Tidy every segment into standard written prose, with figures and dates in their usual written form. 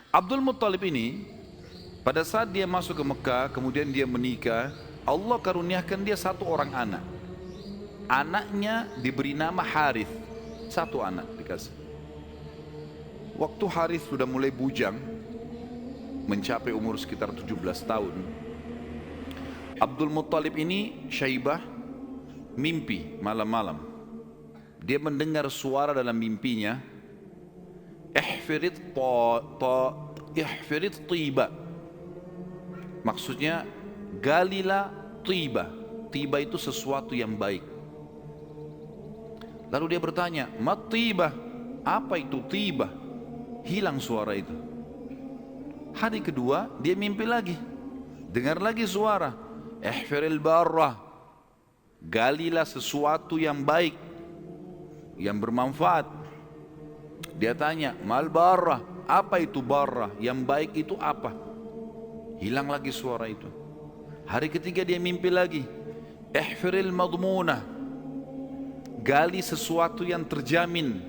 Abdul Muttalib ini pada saat dia masuk ke Mekah, kemudian dia menikah, Allah karuniakan dia satu orang anak. Anaknya diberi nama Harith, satu anak dikasih. Waktu Harith sudah mulai bujang, mencapai umur sekitar 17 tahun, Abdul Muttalib ini Syaibah mimpi malam-malam. Dia mendengar suara dalam mimpinya, ihfirid tiba. Maksudnya galilah tiba. Tiba itu sesuatu yang baik. Lalu dia bertanya, mat tiba? Apa itu tiba? Hilang suara itu. Hari kedua dia mimpi lagi. Dengar lagi suara, ihfiril barrah. Galilah sesuatu yang baik, yang bermanfaat. Dia tanya, mal barrah? Apa itu barrah? Yang baik itu apa? Hilang lagi suara itu. Hari ketiga dia mimpi lagi, ihfiril madmunah. Gali sesuatu yang terjamin.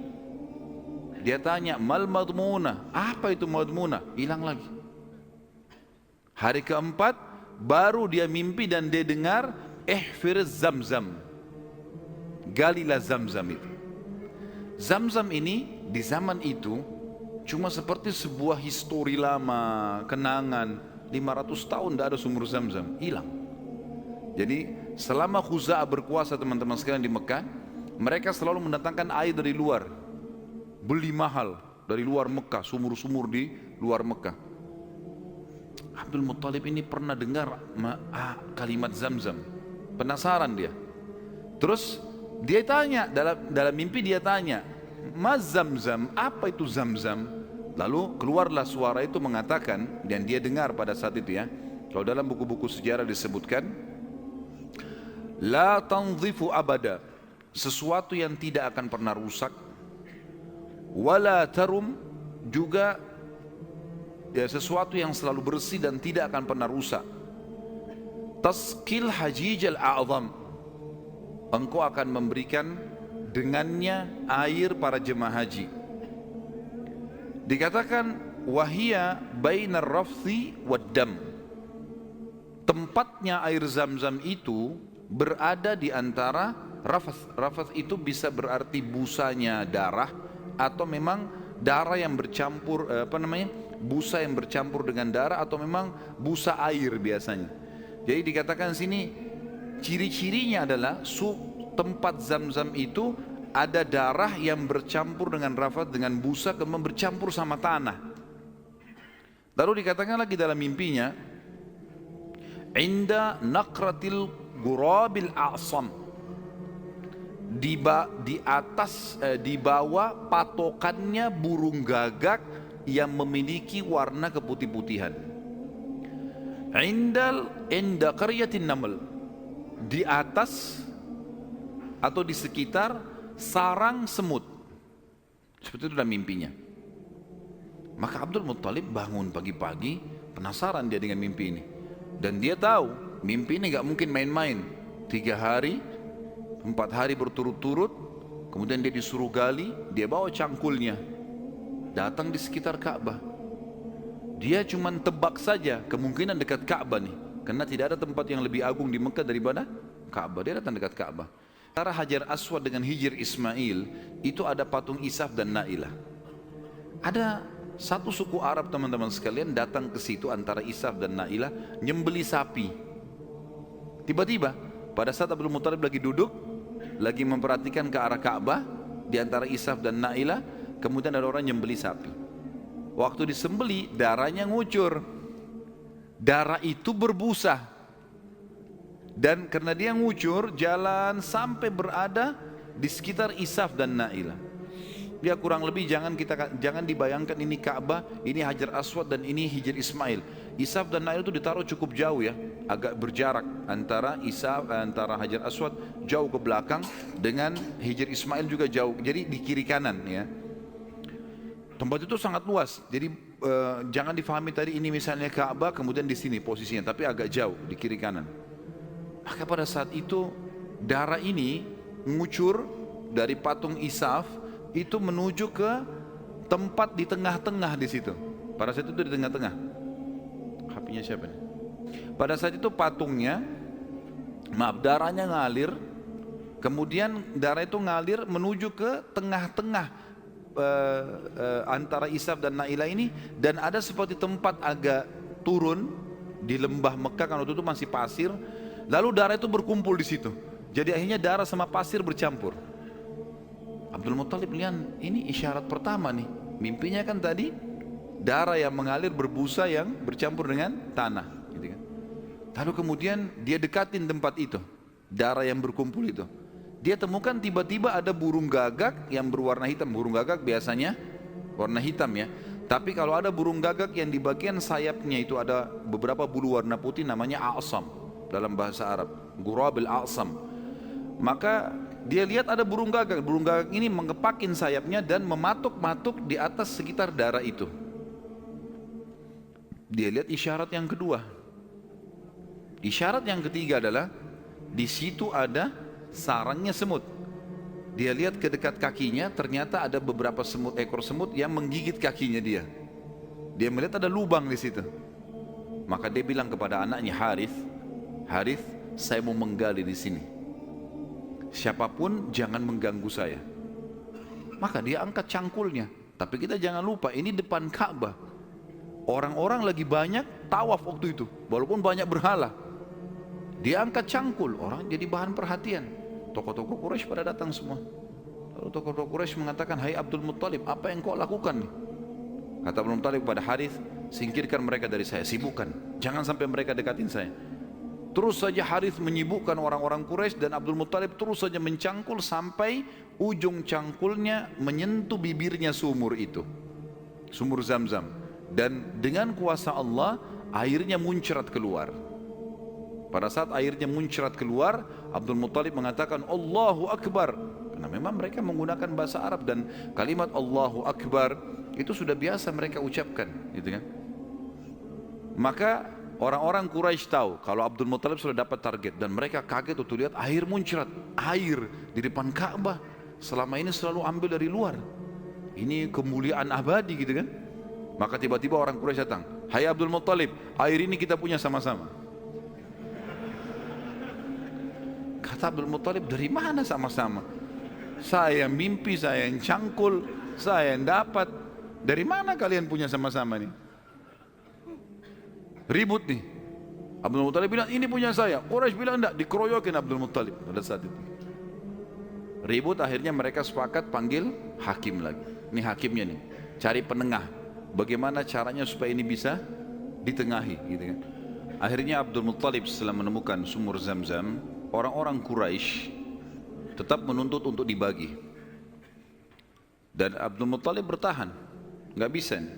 Dia tanya, mal madmunah? Apa itu madmunah? Hilang lagi. Hari keempat baru dia mimpi dan dia dengar, ihfiriz zamzam. Galilah zamzam itu. Zamzam ini di zaman itu cuma seperti sebuah histori lama, kenangan. 500 tahun tidak ada sumur zamzam, hilang. Jadi selama Khuza'ah berkuasa teman-teman sekalian di Mekah, mereka selalu mendatangkan air dari luar, beli mahal dari luar Mekah, sumur-sumur di luar Mekah. Abdul Muttalib ini pernah dengar kalimat zamzam, penasaran dia. Terus dia tanya, dalam mimpi dia tanya, mas zamzam, apa itu zamzam? Lalu keluarlah suara itu mengatakan, dan dia dengar pada saat itu ya, kalau dalam buku-buku sejarah disebutkan, la tanzifu abada, sesuatu yang tidak akan pernah rusak, wala tarum, juga ya, sesuatu yang selalu bersih dan tidak akan pernah rusak. Taskil hajijal a'zam, engkau akan memberikan dengannya air para jemaah haji. Dikatakan wahia bainar rafthi waddam, tempatnya air zam-zam itu berada di antara rafath. Rafath itu bisa berarti busanya darah, atau memang darah yang bercampur, busa yang bercampur dengan darah, atau memang busa air biasanya. Jadi dikatakan sini ciri-cirinya adalah tempat zam-zam itu ada darah yang bercampur dengan rafath, dengan busa, kemudian bercampur sama tanah. Lalu dikatakan lagi dalam mimpinya, inda naqratil gurabil a'sam, di atas, di bawah patokannya burung gagak yang memiliki warna keputih-putihan. Inda qaryatin naml, di atas atau di sekitar sarang semut. Seperti itu dalam mimpinya. Maka Abdul Muttalib bangun pagi-pagi, penasaran dia dengan mimpi ini, dan dia tahu mimpi ini gak mungkin main-main. 3 hari 4 hari berturut-turut, kemudian dia disuruh gali, dia bawa cangkulnya, datang di sekitar Ka'bah. Dia cuma tebak saja kemungkinan dekat Ka'bah nih, karena tidak ada tempat yang lebih agung di Mekah daripada Ka'bah. Dia datang dekat Ka'bah. Antara Hajar Aswad dengan Hijr Ismail itu ada patung Isaf dan Nailah. Ada satu suku Arab teman-teman sekalian datang ke situ antara Isaf dan Nailah, nyembeli sapi. Tiba-tiba pada saat Abdul Muttalib lagi duduk, lagi memperhatikan ke arah Ka'bah, di antara Isaf dan Nailah, kemudian ada orang nyembeli sapi. Waktu disembeli, darahnya ngucur. Darah itu berbusa. Dan karena dia ngucur, jalan sampai berada di sekitar Isaf dan Nailah. Ya kurang lebih jangan dibayangkan ini Ka'bah, ini Hajar Aswad, dan ini Hijr Ismail. Isaf dan Nailah itu ditaruh cukup jauh ya, agak berjarak antara antara Hajar Aswad jauh ke belakang, dengan Hijr Ismail juga jauh. Jadi di kiri kanan ya. Tempat itu sangat luas. Jadi jangan difahami tadi ini misalnya Ka'bah kemudian di sini posisinya, tapi agak jauh di kiri kanan. Maka pada saat itu darah ini ngucur dari patung Isaf itu menuju ke tempat di tengah-tengah di situ. Pada saat itu di tengah-tengah. HP-nya siapa nih? Pada saat itu patungnya, darahnya ngalir, kemudian darah itu ngalir menuju ke tengah-tengah antara Ishaq dan Nailah ini, dan ada seperti tempat agak turun di lembah Mekah kan waktu itu masih pasir, lalu darah itu berkumpul di situ. Jadi akhirnya darah sama pasir bercampur. Abdul Muttalib lihat ini isyarat pertama nih. Mimpinya kan tadi darah yang mengalir berbusa yang bercampur dengan tanah, gitu kan. Lalu kemudian dia dekatin tempat itu, darah yang berkumpul itu. Dia temukan tiba-tiba ada burung gagak yang berwarna hitam. Burung gagak biasanya warna hitam ya. Tapi kalau ada burung gagak yang di bagian sayapnya itu ada beberapa bulu warna putih, namanya a'sam dalam bahasa Arab, Ghurabil a'sam. Maka dia lihat ada burung gagak. Burung gagak ini mengepakin sayapnya dan mematuk-matuk di atas sekitar darah itu. Dia lihat isyarat yang kedua. Isyarat yang ketiga adalah di situ ada sarangnya semut. Dia lihat ke dekat kakinya, ternyata ada beberapa ekor semut yang menggigit kakinya dia. Dia melihat ada lubang di situ. Maka dia bilang kepada anaknya Harith, saya mau menggali di sini. Siapapun jangan mengganggu saya. Maka dia angkat cangkulnya. Tapi kita jangan lupa ini depan Ka'bah. Orang-orang lagi banyak tawaf waktu itu, walaupun banyak berhala. Dia angkat cangkul, orang jadi bahan perhatian. Tokoh-tokoh Quraisy pada datang semua. Lalu tokoh-tokoh Quraisy mengatakan, hai Abdul Muttalib, apa yang kau lakukan nih? Kata Abdul Muttalib pada Harith, singkirkan mereka dari saya, sibukkan, jangan sampai mereka dekatin saya. Terus saja Harith menyibukkan orang-orang Quraisy, dan Abdul Muttalib terus saja mencangkul sampai ujung cangkulnya menyentuh bibirnya sumur itu, sumur Zamzam. Dan dengan kuasa Allah airnya muncrat keluar. Pada saat airnya muncrat keluar, Abdul Muttalib mengatakan Allahu Akbar, karena memang mereka menggunakan bahasa Arab dan kalimat Allahu Akbar itu sudah biasa mereka ucapkan, gitu kan. Maka orang-orang Quraisy tahu kalau Abdul Muttalib sudah dapat target, dan mereka kaget waktu lihat air muncrat, air di depan Ka'bah. Selama ini selalu ambil dari luar, ini kemuliaan abadi, gitu kan. Maka tiba-tiba orang Quraisy datang, hai Abdul Muttalib, air ini kita punya sama-sama. Kata Abdul Muttalib, dari mana sama-sama? Saya yang mimpi, saya yang cangkul, saya yang dapat. Dari mana kalian punya sama-sama nih? Ribut nih. Abdul Muttalib bilang, ini punya saya. Quraisy bilang enggak, dikeroyokin Abdul Muttalib pada saat itu. Ribut, akhirnya mereka sepakat panggil hakim lagi. Ini hakimnya nih, cari penengah. Bagaimana caranya supaya ini bisa ditengahi, gitu kan. Akhirnya Abdul Muttalib setelah menemukan sumur Zamzam, orang-orang Quraisy tetap menuntut untuk dibagi. Dan Abdul Muttalib bertahan, nggak bisa nih.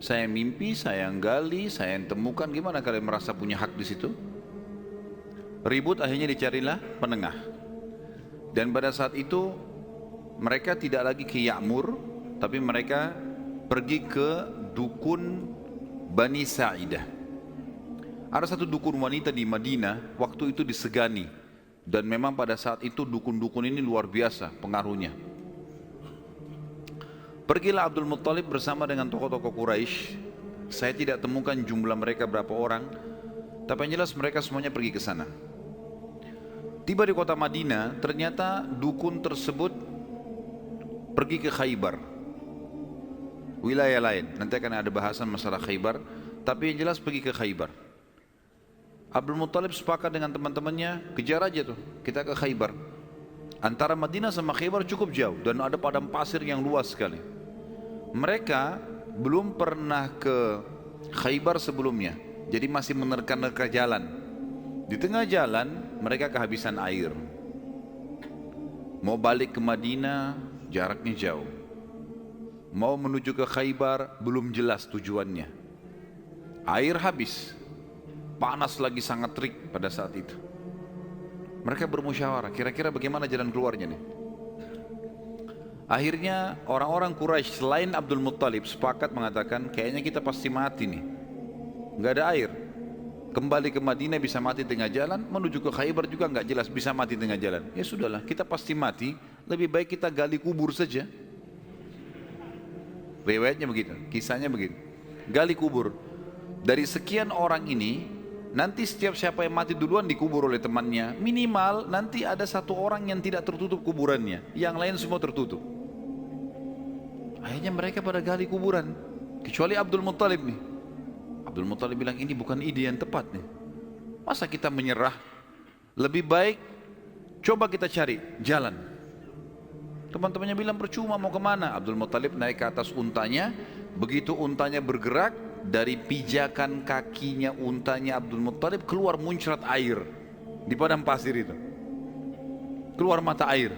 Saya mimpi, saya yang gali, saya yang temukan, gimana kalian merasa punya hak di situ? Ribut, akhirnya dicarilah penengah. Dan pada saat itu mereka tidak lagi ke Ya'mur, tapi mereka pergi ke dukun Bani Sa'idah. Ada satu dukun wanita di Madinah, waktu itu disegani. Dan memang pada saat itu dukun-dukun ini luar biasa pengaruhnya. Pergilah Abdul Muttalib bersama dengan tokoh-tokoh Quraisy. Saya tidak temukan jumlah mereka berapa orang, tapi yang jelas mereka semuanya pergi ke sana. Tiba di kota Madinah, ternyata dukun tersebut pergi ke Khaybar, wilayah lain. Nanti akan ada bahasan masalah Khaybar, tapi yang jelas pergi ke Khaybar. Abdul Muttalib sepakat dengan teman-temannya, kejar aja tuh, kita ke Khaybar. Antara Madinah sama Khaybar cukup jauh dan ada padang pasir yang luas sekali. Mereka belum pernah ke Khaybar sebelumnya, jadi masih menerka-nerka jalan. Di tengah jalan mereka kehabisan air. Mau balik ke Madinah jaraknya jauh. Mau menuju ke Khaybar belum jelas tujuannya. Air habis. Panas lagi sangat terik pada saat itu. Mereka bermusyawarah, kira-kira bagaimana jalan keluarnya nih. Akhirnya orang-orang Quraisy selain Abdul Muttalib sepakat mengatakan, kayaknya kita pasti mati nih, nggak ada air. Kembali ke Madinah bisa mati tengah jalan, menuju ke Khaybar juga nggak jelas, bisa mati tengah jalan. Ya sudahlah, kita pasti mati, lebih baik kita gali kubur saja. Riwayatnya begitu, kisahnya begitu. gali kubur. Dari sekian orang ini, nanti setiap siapa yang mati duluan dikubur oleh temannya. Minimal nanti ada satu orang yang tidak tertutup kuburannya, yang lain semua tertutup. Akhirnya mereka pada gali kuburan, kecuali Abdul Muttalib nih. Abdul Muttalib bilang, ini bukan ide yang tepat nih. Masa kita menyerah? Lebih baik coba kita cari jalan. Teman-temannya bilang, percuma, mau kemana? Abdul Muttalib naik ke atas untanya. Begitu untanya bergerak, dari pijakan kakinya untanya Abdul Muttalib keluar muncrat air di padang pasir itu. Keluar mata air.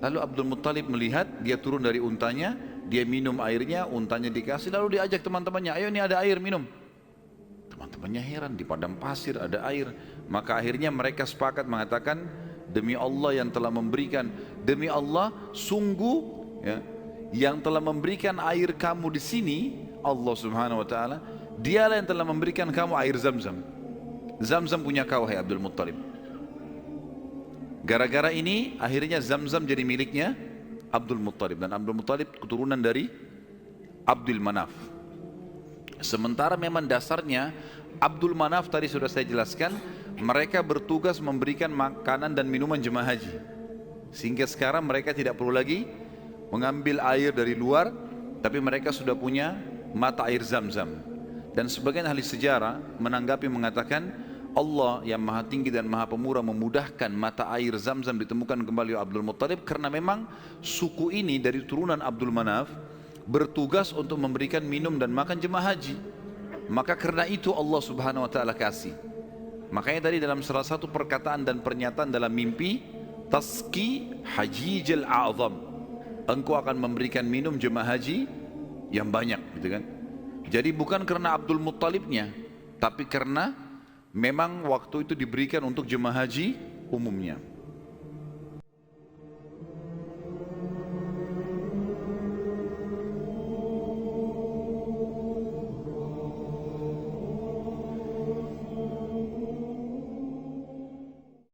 Lalu Abdul Muttalib melihat, dia turun dari untanya, dia minum airnya, untanya dikasih, lalu diajak teman-temannya, ayo ini ada air, minum. Teman-temannya heran, di padang pasir ada air. Maka akhirnya mereka sepakat mengatakan, demi Allah yang telah memberikan, demi Allah sungguh ya, yang telah memberikan air kamu di sini, Allah Subhanahu wa taala, dialah yang telah memberikan kamu air Zam-Zam. Zam-Zam punya kau, hai Abdul Muttalib. Gara-gara ini akhirnya Zam-Zam jadi miliknya Abdul Muttalib, dan Abdul Muttalib keturunan dari Abdul Manaf. Sementara memang dasarnya Abdul Manaf tadi sudah saya jelaskan, mereka bertugas memberikan makanan dan minuman jemaah haji. Sehingga sekarang mereka tidak perlu lagi mengambil air dari luar, tapi mereka sudah punya mata air Zam-Zam. Dan sebagian ahli sejarah menanggapi mengatakan, Allah yang maha tinggi dan maha pemurah memudahkan mata air Zam-Zam ditemukan kembali oleh Abdul Muttalib, karena memang suku ini dari turunan Abdul Manaf bertugas untuk memberikan minum dan makan jemaah haji. Maka karena itu Allah Subhanahu wa taala kasih. Makanya tadi dalam salah satu perkataan dan pernyataan dalam mimpi, tasqi hajijal a'zam, engkau akan memberikan minum jemaah haji yang banyak, gitu kan. Jadi bukan karena Abdul Muttalibnya, tapi karena memang waktu itu diberikan untuk jemaah haji umumnya.